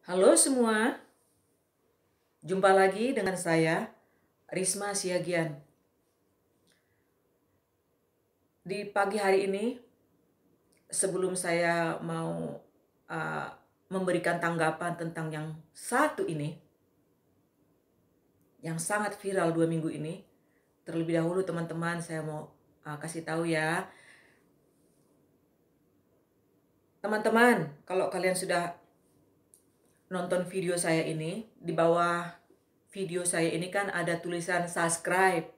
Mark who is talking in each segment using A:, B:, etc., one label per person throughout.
A: Halo semua, jumpa lagi dengan saya, Risma Siagian. Di pagi hari ini, sebelum saya mau uh, memberikan tanggapan tentang yang satu ini, yang sangat viral 2 minggu ini, terlebih dahulu teman-teman saya mau kasih tahu ya. Teman-teman, kalau kalian sudah nonton video saya ini, di bawah video saya ini kan ada tulisan subscribe.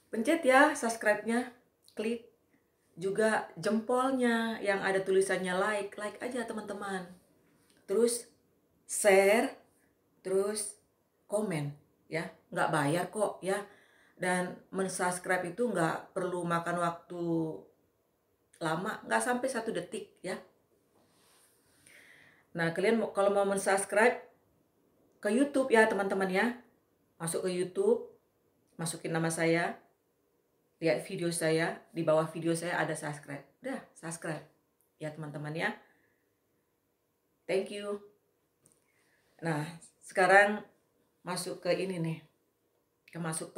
A: Pencet ya subscribe-nya, klik juga jempolnya yang ada tulisannya like aja teman-teman. Terus share, terus komen ya, nggak bayar kok ya. Dan mensubscribe itu nggak perlu makan waktu lama, nggak sampai 1 detik ya. Nah kalian kalau mau mensubscribe ke YouTube ya teman-teman ya, masuk ke YouTube, masukin nama saya, lihat video saya, di bawah video saya ada subscribe. Udah, subscribe ya teman-teman ya. Thank you. Nah, sekarang masuk ke ini nih. Masuk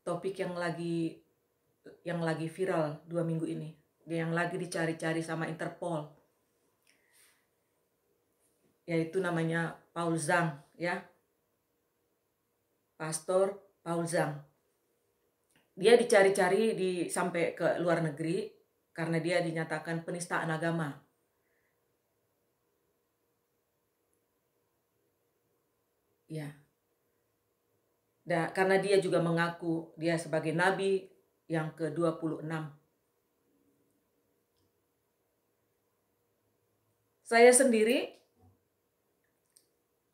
A: topik yang lagi viral 2 minggu ini. Yang lagi dicari-cari sama Interpol. Yaitu namanya Paul Zhang ya. Pastor Paul Zhang. Dia dicari-cari sampai ke luar negeri karena dia dinyatakan penistaan agama. Ya. Karena dia juga mengaku dia sebagai nabi yang ke-26. Saya sendiri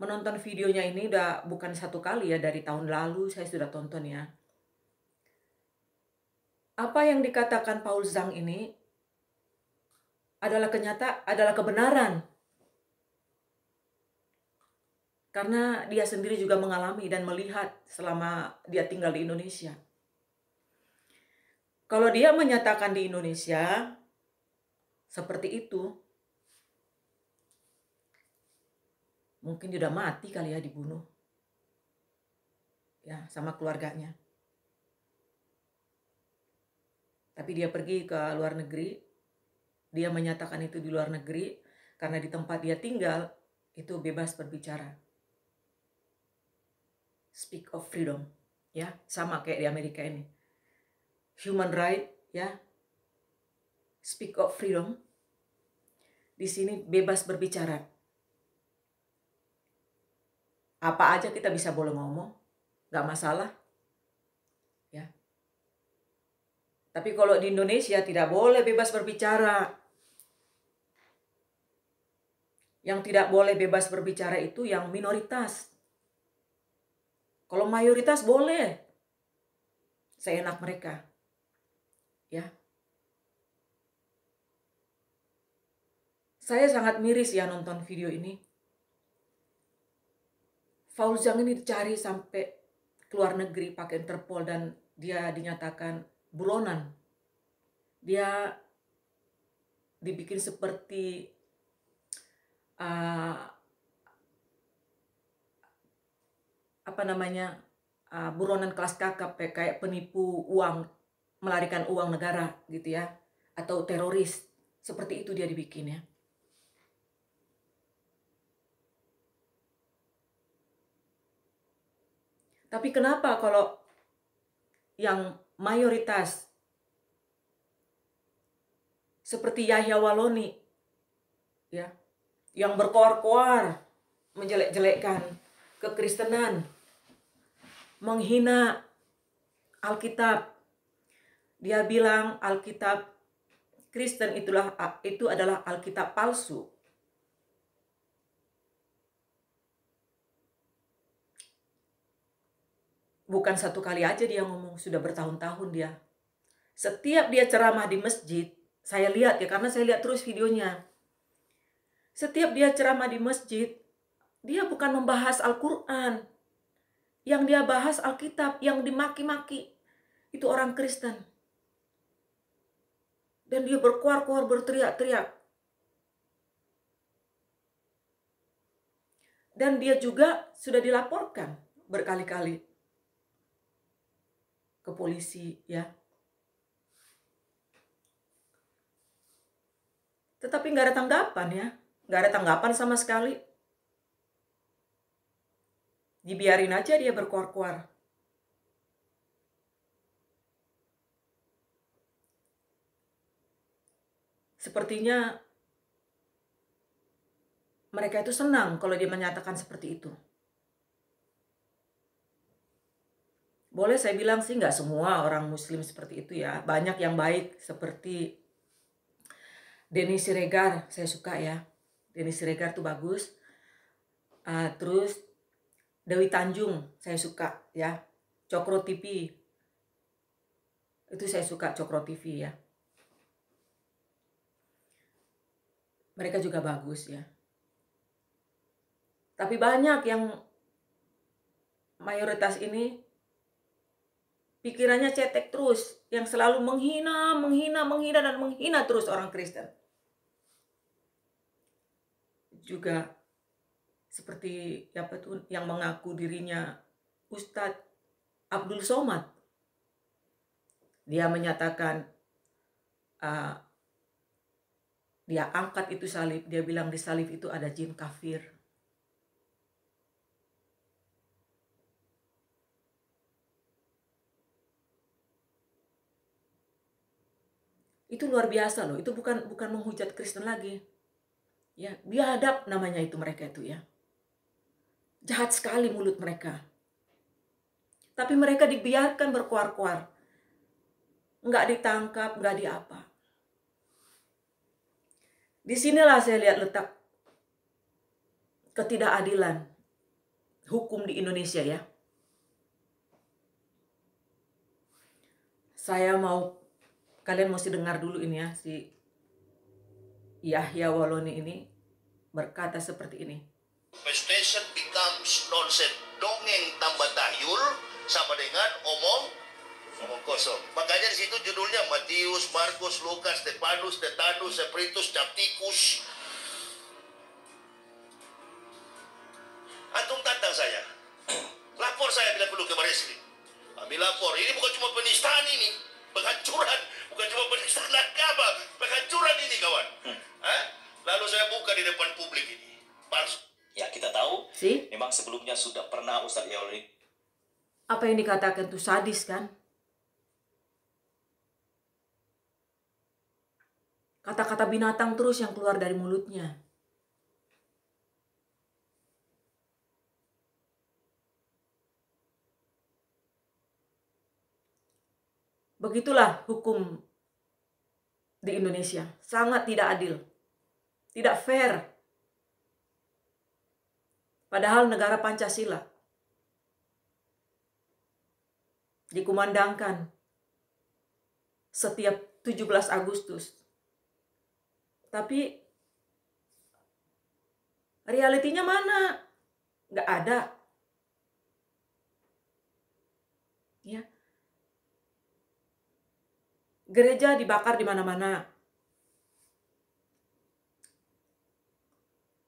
A: menonton videonya ini udah bukan satu kali ya, dari tahun lalu saya sudah tonton ya. Apa yang dikatakan Paul Zhang ini adalah kebenaran. Karena dia sendiri juga mengalami dan melihat selama dia tinggal di Indonesia. Kalau dia menyatakan di Indonesia seperti itu, mungkin dia udah mati kali ya, dibunuh. Ya, sama keluarganya. Tapi dia pergi ke luar negeri, dia menyatakan itu di luar negeri, karena di tempat dia tinggal itu bebas berbicara. Speak of freedom, ya, sama kayak di Amerika ini. Human right, ya. Speak of freedom. Di sini bebas berbicara. Apa aja kita bisa boleh ngomong, nggak masalah. Ya. Tapi kalau di Indonesia tidak boleh bebas berbicara. Yang tidak boleh bebas berbicara itu yang minoritas. Kalau mayoritas boleh, seenak mereka. Ya. Saya sangat miris ya nonton video ini. Paul Zhang ini dicari sampai ke luar negeri pakai Interpol dan dia dinyatakan buronan. Dia dibikin seperti buronan kelas kakap, kayak penipu uang, melarikan uang negara gitu ya, atau teroris. Seperti itu dia dibikin ya. Tapi kenapa kalau yang mayoritas seperti Yahya Waloni ya, yang berkoar-koar menjelek-jelekkan kekristenan, menghina Alkitab. Dia bilang Alkitab Kristen itu adalah Alkitab palsu. Bukan satu kali aja dia ngomong, sudah bertahun-tahun dia. Setiap dia ceramah di masjid, saya lihat ya, karena saya lihat terus videonya. Setiap dia ceramah di masjid, dia bukan membahas Al-Quran. Yang dia bahas Alkitab, yang dimaki-maki itu orang Kristen. Dan dia berkuar-kuar, berteriak-teriak. Dan dia juga sudah dilaporkan berkali-kali ke polisi ya. Tetapi nggak ada tanggapan ya. Nggak ada tanggapan sama sekali. Dibiarin aja dia berkuar-kuar. Sepertinya mereka itu senang kalau dia menyatakan seperti itu. Boleh saya bilang sih nggak semua orang muslim seperti itu ya. Banyak yang baik seperti Denny Siregar, saya suka ya. Denny Siregar tuh bagus. Terus Dewi Tanjung, saya suka ya. Cokro TV, itu saya suka Cokro TV ya. Mereka juga bagus ya. Tapi banyak yang mayoritas ini pikirannya cetek terus, yang selalu menghina dan menghina terus orang Kristen. Juga seperti apa tuh yang mengaku dirinya Ustadz Abdul Somad. Dia menyatakan dia angkat itu salib, dia bilang di salib itu ada jin kafir. Itu luar biasa loh, itu bukan menghujat Kristen lagi. Ya, biadab namanya itu mereka itu ya. Jahat sekali mulut mereka. Tapi mereka dibiarkan berkuar-kuar. Nggak ditangkap, nggak diapa. Disinilah saya lihat letak ketidakadilan hukum di Indonesia ya. Kalian mesti dengar dulu ini ya, si Yahya Waloni ini berkata seperti ini.
B: Manifestation becomes nonsense. Dongeng tambah tahyul sama dengan omong kosong. Makanya di situ judulnya Matius, Markus, Lukas, Stefanus, Stetanus, Spiritus, Capticus. Antum tantang saya. Lapor saya bila perlu ke Bareskrim. Kami lapor. Ini bukan cuma penistaan ini. Penghancuran. Bukan cuma penistaan agama. Penghancuran ini kawan. Lalu saya buka di depan publik ini. Palsu.
C: Ya, kita tahu memang sebelumnya sudah pernah Ustadz Yahya.
A: Apa yang dikatakan itu sadis kan? Kata-kata binatang terus yang keluar dari mulutnya. Begitulah hukum di Indonesia. Sangat tidak adil. Tidak fair. Padahal negara Pancasila dikumandangkan setiap 17 Agustus. Tapi realitinya mana? Nggak ada. Ya. Gereja dibakar di mana-mana.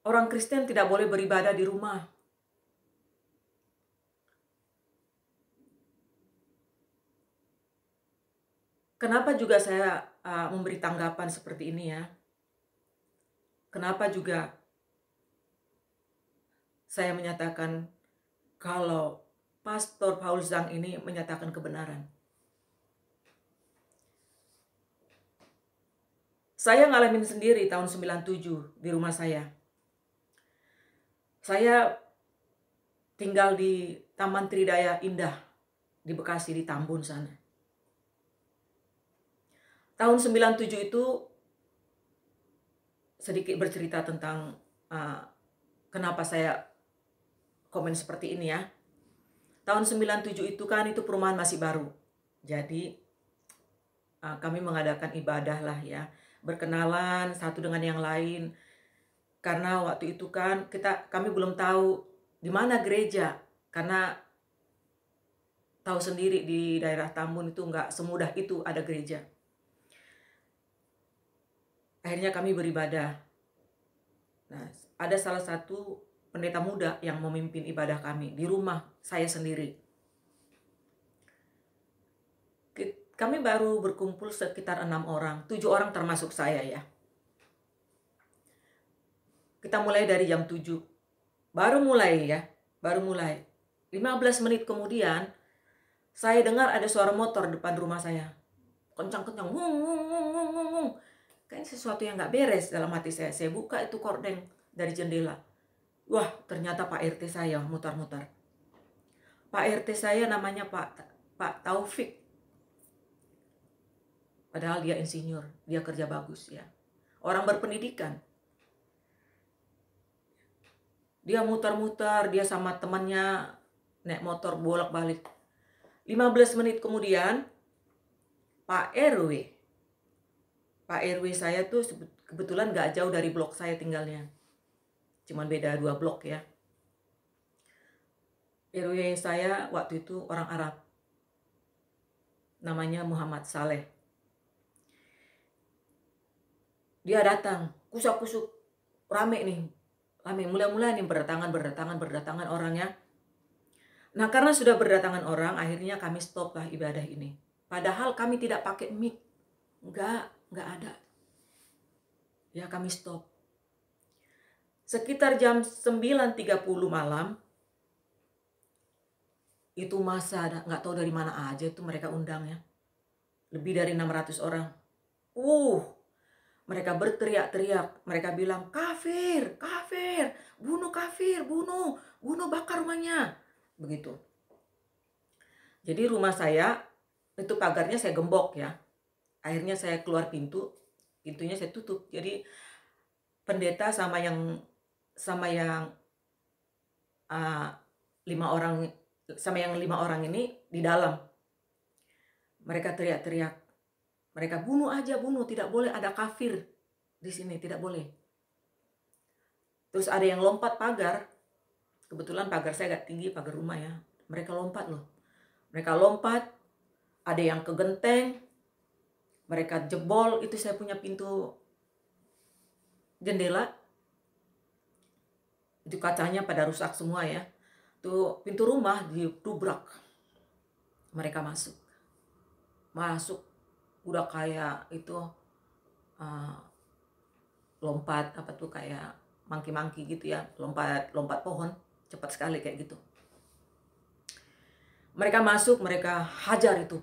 A: Orang Kristen tidak boleh beribadah di rumah. Kenapa juga saya memberi tanggapan seperti ini ya? Kenapa juga saya menyatakan kalau Pastor Paul Zhang ini menyatakan kebenaran? Saya ngalamin sendiri tahun 97 di rumah saya. Saya tinggal di Taman Tridaya Indah di Bekasi, di Tambun sana. Tahun 97 itu sedikit bercerita tentang kenapa saya komen seperti ini ya. Tahun 97 itu kan itu perumahan masih baru. Jadi kami mengadakan ibadah lah ya. Berkenalan satu dengan yang lain. Karena waktu itu kan kami belum tahu di mana gereja. Karena tahu sendiri di daerah Tambun itu nggak semudah itu ada gereja. Akhirnya kami beribadah. Nah, ada salah satu pendeta muda yang memimpin ibadah kami di rumah saya sendiri. Kami baru berkumpul sekitar 6 orang, 7 orang termasuk saya ya. Kita mulai dari jam 7. Baru mulai. 15 menit kemudian, saya dengar ada suara motor depan rumah saya. Kencang-kencang, wung, wung, wung, wung, wung, wung. Kayaknya sesuatu yang gak beres dalam hati saya. Saya buka itu kordeng dari jendela. Wah, ternyata Pak RT saya mutar-mutar. Pak RT saya namanya Pak Taufik. Padahal dia insinyur, dia kerja bagus ya. Orang berpendidikan. Dia mutar-mutar, dia sama temannya naik motor bolak-balik. 15 menit kemudian, Pak RW saya tuh kebetulan gak jauh dari blok saya tinggalnya. Cuman beda 2 blok ya. RW saya waktu itu orang Arab. Namanya Muhammad Saleh. Dia datang, kusak-kusuk, rame nih. Rame, mulai-mulai nih berdatangan orangnya. Nah, karena sudah berdatangan orang, akhirnya kami stop lah ibadah ini. Padahal kami tidak pakai mic. Enggak ada. Ya, kami stop. Sekitar jam 9.30 malam, itu masa nggak tahu dari mana aja itu mereka undang ya. Lebih dari 600 orang. Mereka berteriak-teriak. Mereka bilang, kafir, bunuh kafir, bunuh, bakar rumahnya. Begitu. Jadi rumah saya, itu pagarnya saya gembok ya. Akhirnya saya keluar pintunya saya tutup. Jadi pendeta sama yang 5 orang ini di dalam. Mereka teriak-teriak. Mereka bunuh aja, tidak boleh ada kafir di sini, tidak boleh. Terus ada yang lompat pagar. Kebetulan pagar saya agak tinggi, pagar rumah ya. Mereka lompat loh. Ada yang ke genteng. Mereka jebol, itu saya punya pintu jendela. Itu kacanya pada rusak semua ya. Tuh pintu rumah didubrak. Mereka masuk. Udah kayak itu lompat kayak mangki-mangki gitu ya, lompat pohon, cepat sekali kayak gitu. Mereka masuk, mereka hajar itu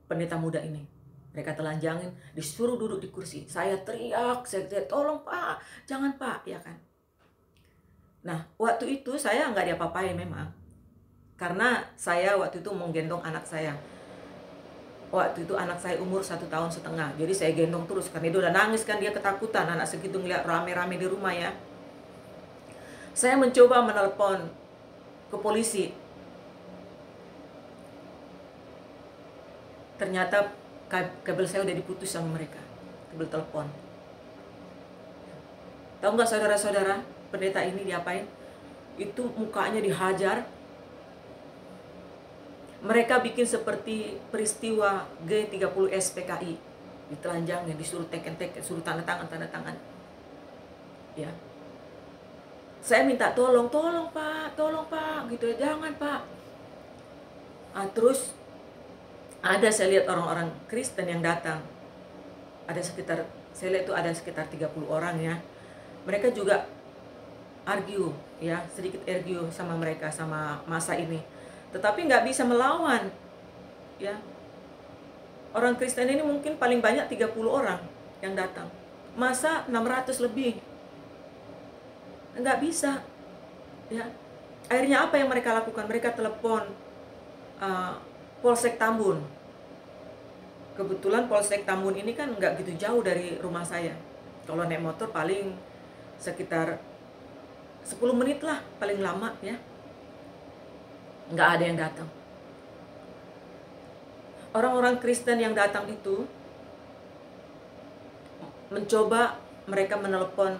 A: pendeta muda ini. Mereka telanjangin, disuruh duduk di kursi. Saya teriak, tolong Pak, jangan Pak, ya kan. Nah, waktu itu saya nggak diapa-apain memang, karena saya waktu itu menggendong anak saya. Waktu itu anak saya umur 1,5 tahun. Jadi saya gendong terus. Karena dia udah nangis kan, dia ketakutan. Anak segitu ngeliat rame-rame di rumah ya. Saya mencoba menelpon ke polisi. Ternyata kabel saya udah diputus sama mereka. Kabel telepon. Tahu nggak saudara-saudara, pendeta ini diapain? Itu mukanya dihajar. Mereka bikin seperti peristiwa G30S PKI. Ditelanjangin, disuruh teken-teken, suruh tanda tangan. Ya. Saya minta tolong Pak, gitu ya, jangan Pak. Terus saya lihat orang-orang Kristen yang datang. Saya lihat itu ada sekitar 30 orang ya. Mereka juga sedikit argue sama mereka, sama masa ini. Tetapi nggak bisa melawan, ya. Orang Kristen ini mungkin paling banyak 30 orang yang datang. Masa 600 lebih? Nggak bisa, ya. Akhirnya apa yang mereka lakukan? Mereka telepon Polsek Tambun. Kebetulan Polsek Tambun ini kan nggak gitu jauh dari rumah saya. Kalau naik motor paling sekitar 10 menit lah, paling lama ya. Nggak ada yang datang. Orang-orang Kristen yang datang itu mencoba mereka menelpon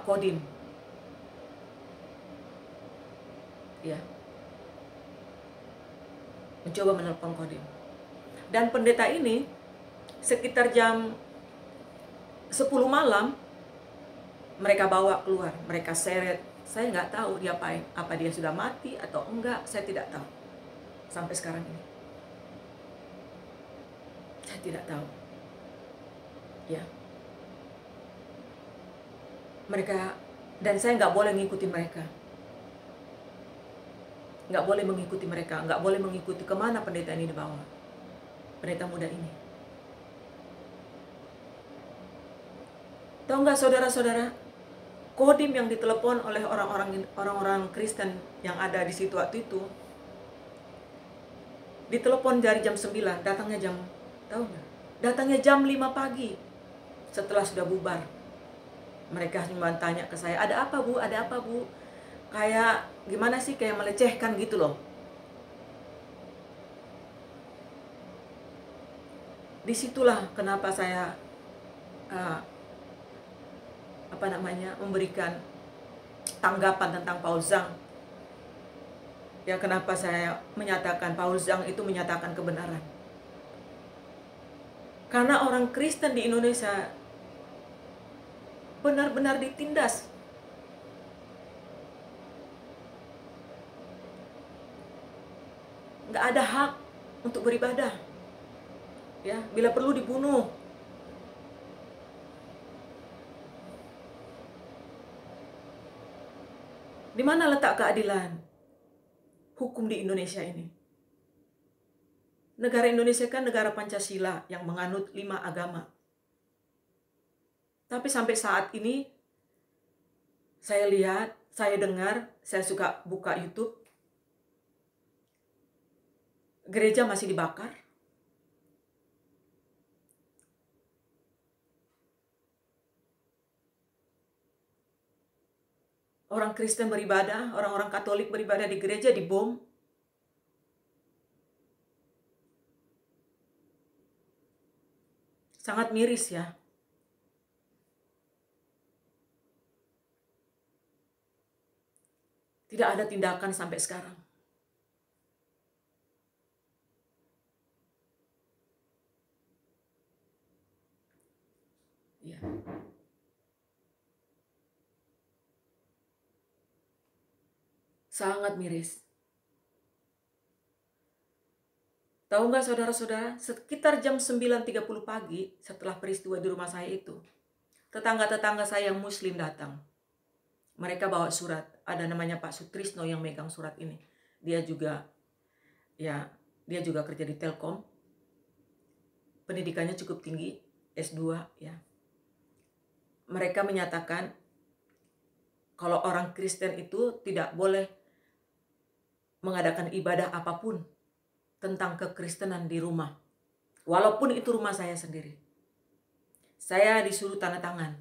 A: Kodim. Ya. Mencoba menelpon Kodim. Dan pendeta ini sekitar jam 10 malam mereka bawa keluar, mereka seret. Saya nggak tahu diapain, apa dia sudah mati atau enggak, saya tidak tahu. Sampai sekarang ini. Saya tidak tahu. Ya. Mereka, dan saya nggak boleh ngikuti mereka. Nggak boleh mengikuti mereka, nggak boleh mengikuti kemana pendeta ini dibawa. Pendeta muda ini. Tahu nggak saudara-saudara, kodim yang ditelepon oleh orang-orang Kristen yang ada di situ waktu itu, ditelepon dari jam 9, datangnya jam, tahu nggak? Datangnya jam 5 pagi, setelah sudah bubar. Mereka cuma tanya ke saya, ada apa bu, ada apa bu? Kayak gimana sih, kayak melecehkan gitu loh. Disitulah kenapa saya memberikan tanggapan tentang Paul Zhang. Ya, kenapa saya menyatakan Paul Zhang itu menyatakan kebenaran. Karena orang Kristen di Indonesia benar-benar ditindas. Nggak ada hak untuk beribadah. Ya, bila perlu dibunuh. Di mana letak keadilan hukum di Indonesia ini? Negara Indonesia kan negara Pancasila yang menganut 5 agama. Tapi sampai saat ini, saya lihat, saya dengar, saya suka buka YouTube, gereja masih dibakar. Orang Kristen beribadah, orang-orang Katolik beribadah di gereja dibom. Sangat miris ya. Tidak ada tindakan sampai sekarang. Ya. Sangat miris. Tahu nggak saudara-saudara, sekitar jam 9.30 pagi setelah peristiwa di rumah saya itu, tetangga-tetangga saya yang muslim datang. Mereka bawa surat, ada namanya Pak Sutrisno yang megang surat ini. Dia juga kerja di Telkom. Pendidikannya cukup tinggi, S2 ya. Mereka menyatakan kalau orang Kristen itu tidak boleh mengadakan ibadah apapun tentang kekristenan di rumah. Walaupun itu rumah saya sendiri. Saya disuruh tanda tangan.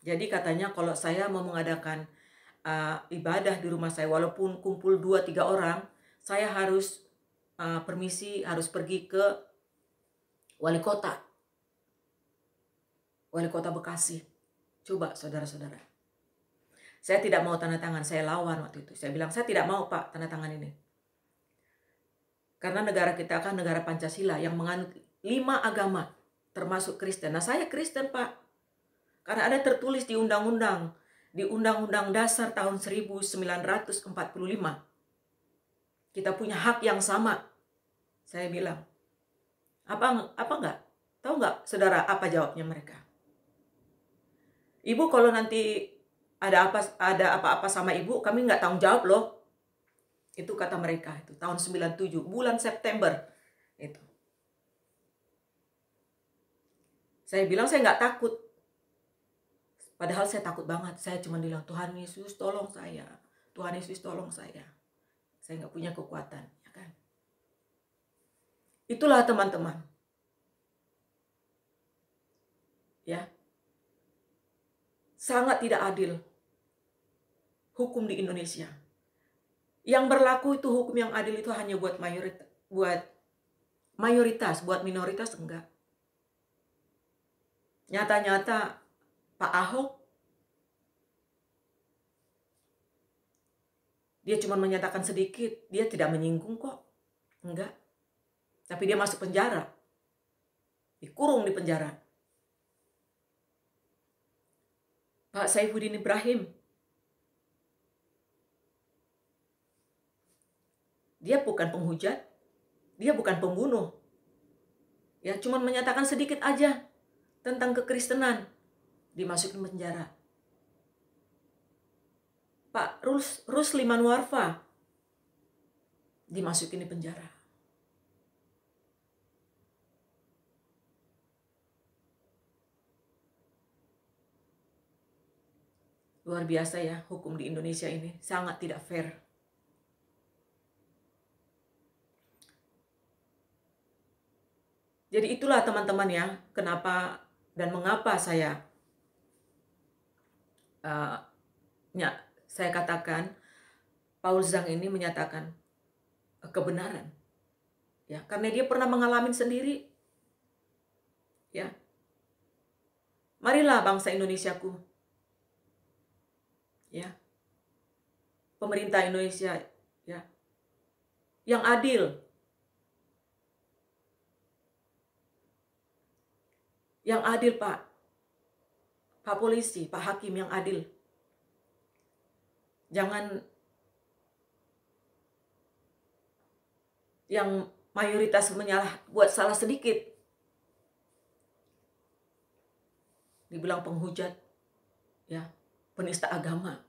A: Jadi katanya kalau saya mau mengadakan ibadah di rumah saya, walaupun kumpul 2-3 orang, saya harus permisi, harus pergi ke wali kota. Wali kota Bekasi. Coba saudara-saudara. Saya tidak mau tanda tangan, saya lawan waktu itu. Saya bilang, saya tidak mau Pak tanda tangan ini. Karena negara kita kan negara Pancasila yang menganut 5 agama, termasuk Kristen. Nah saya Kristen Pak. Karena ada tertulis di undang-undang, di Undang-Undang Dasar tahun 1945. Kita punya hak yang sama. Saya bilang, apa enggak? Tahu enggak saudara apa jawabnya mereka? Ibu kalau nanti ada apa-apa sama ibu, kami nggak tanggung jawab loh. Itu kata mereka itu tahun 97, bulan September itu. Saya bilang saya nggak takut. Padahal saya takut banget. Saya cuma bilang, Tuhan Yesus tolong saya. Tuhan Yesus tolong saya. Saya nggak punya kekuatan, ya kan? Itulah teman-teman. Ya. Sangat tidak adil hukum di Indonesia. Yang berlaku itu hukum yang adil itu hanya buat mayoritas, buat minoritas enggak. Nyata-nyata Pak Ahok, dia cuma menyatakan sedikit, dia tidak menyinggung kok. Enggak. Tapi dia masuk penjara. Dikurung di penjara. Pak Saifuddin Ibrahim. Dia bukan penghujat, dia bukan pembunuh. Ya, cuma menyatakan sedikit aja tentang kekristenan, dimasukin penjara. Pak Rusli Manwarfa dimasukin di penjara. Luar biasa ya, hukum di Indonesia ini sangat tidak fair. Jadi itulah teman-teman ya, kenapa dan mengapa saya saya katakan Paul Zhang ini menyatakan kebenaran. Ya, karena dia pernah mengalami sendiri. Ya. Marilah bangsa Indonesiaku. Ya. Pemerintah Indonesia ya. Yang adil. Yang adil, Pak. Pak polisi, Pak hakim yang adil. Jangan yang mayoritas buat salah sedikit dibilang penghujat, ya, penista agama.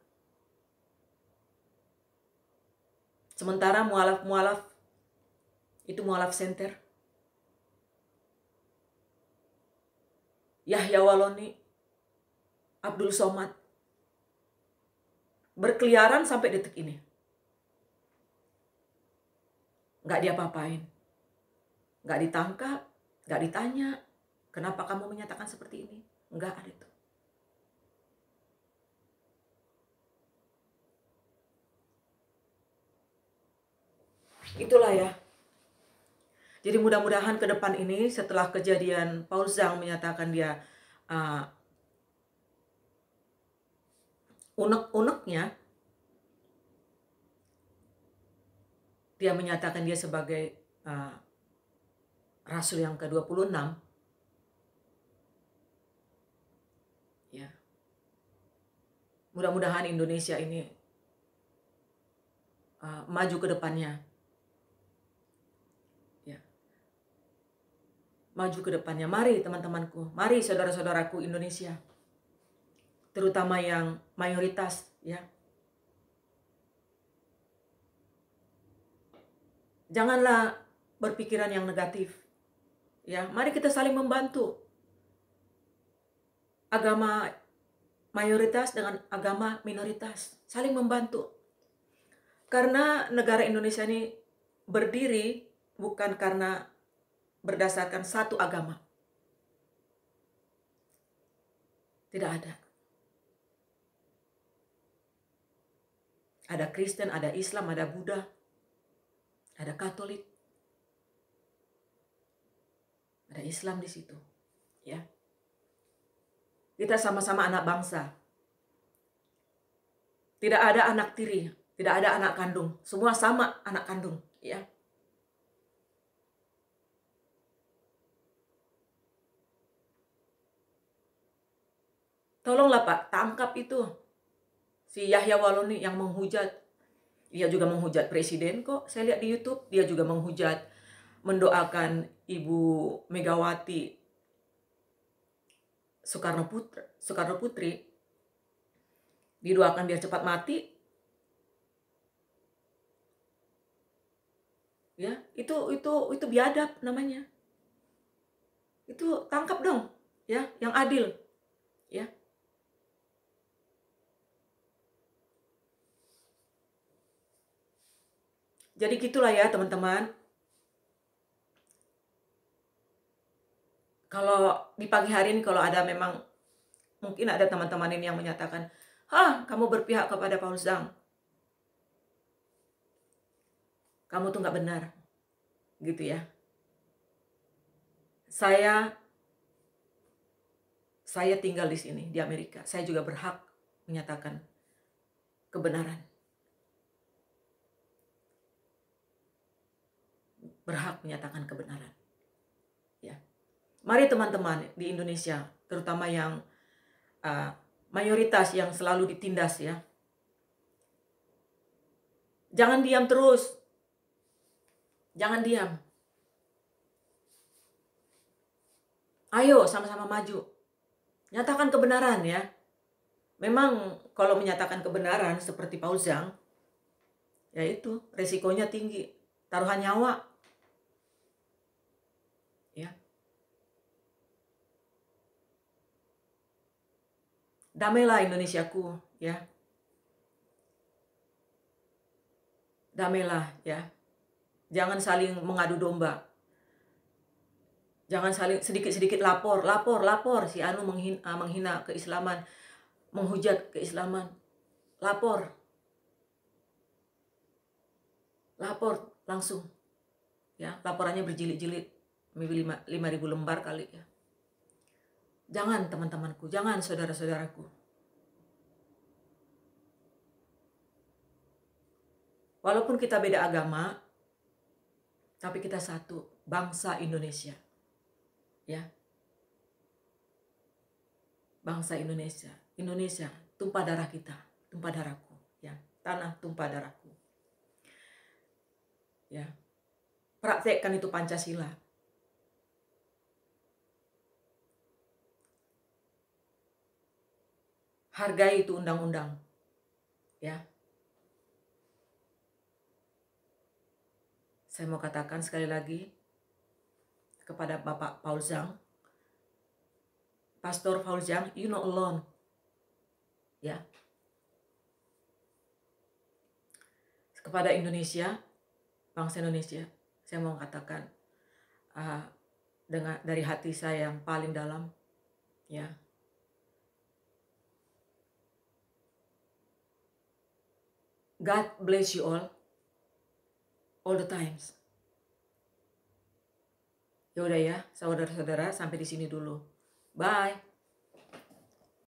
A: Sementara mualaf-mualaf itu mualaf senter. Yahya Waloni, Abdul Somad berkeliaran sampai detik ini. Nggak diapa-apain. Nggak ditangkap, nggak ditanya, kenapa kamu menyatakan seperti ini? Nggak ada itu. Itulah ya. Jadi mudah-mudahan ke depan ini setelah kejadian Paul Zhang menyatakan dia unek-uneknya, dia menyatakan dia sebagai Rasul yang ke-26. Ya. Mudah-mudahan Indonesia ini maju ke depannya. Ya. Maju ke depannya. Mari teman-temanku, mari saudara-saudaraku Indonesia. Terutama yang mayoritas, ya. Janganlah berpikiran yang negatif. Ya, mari kita saling membantu. Agama mayoritas dengan agama minoritas saling membantu. Karena negara Indonesia ini berdiri bukan karena berdasarkan satu agama. Tidak ada. Ada Kristen, ada Islam, ada Buddha, ada Katolik, ada Islam di situ, ya. Kita sama-sama anak bangsa. Tidak ada anak tiri, tidak ada anak kandung, semua sama anak kandung, ya. Tolonglah Pak, tangkap itu si Yahya Waloni yang menghujat. Dia juga menghujat presiden kok. Saya lihat di YouTube, dia juga menghujat, mendoakan Ibu Megawati Soekarno Putri. Didoakan biar cepat mati. Ya, itu biadab namanya. Itu tangkap dong, ya, yang adil, ya. Jadi gitulah ya teman-teman. Kalau di pagi hari ini kalau ada memang mungkin ada teman-teman ini yang menyatakan, kamu berpihak kepada Paul Zhang. Kamu tuh nggak benar. Gitu ya. Saya tinggal di sini, di Amerika. Saya juga berhak menyatakan kebenaran. Berhak menyatakan kebenaran. Ya. Mari teman-teman di Indonesia, terutama yang mayoritas yang selalu ditindas ya. Jangan diam terus. Jangan diam. Ayo sama-sama maju. Nyatakan kebenaran ya. Memang kalau menyatakan kebenaran seperti Paul Zhang, ya itu resikonya tinggi. Taruhan nyawa. Ya. Damailah Indonesiaku ya. Damailah ya. Jangan saling mengadu domba. Jangan saling sedikit-sedikit lapor si anu menghina keislaman, menghujat keislaman. Lapor langsung. Ya, laporannya berjilid-jilid, 5.000 lembar kali ya. Jangan teman-temanku, jangan saudara-saudaraku. Walaupun kita beda agama, tapi kita satu, bangsa Indonesia. Ya. Bangsa Indonesia. Indonesia, tumpah darah kita, tumpah darahku, ya. Tanah tumpah darahku. Ya. Praktekkan itu Pancasila. Hargai itu undang-undang. Ya. Saya mau katakan sekali lagi kepada Bapak Paul Zhang, Pastor Paul Zhang, you not alone. Ya. Kepada Indonesia, bangsa Indonesia, saya mau katakan dari hati saya yang paling dalam, ya. God bless you all the times. Ya udah ya, saudara-saudara, sampai di sini dulu. Bye.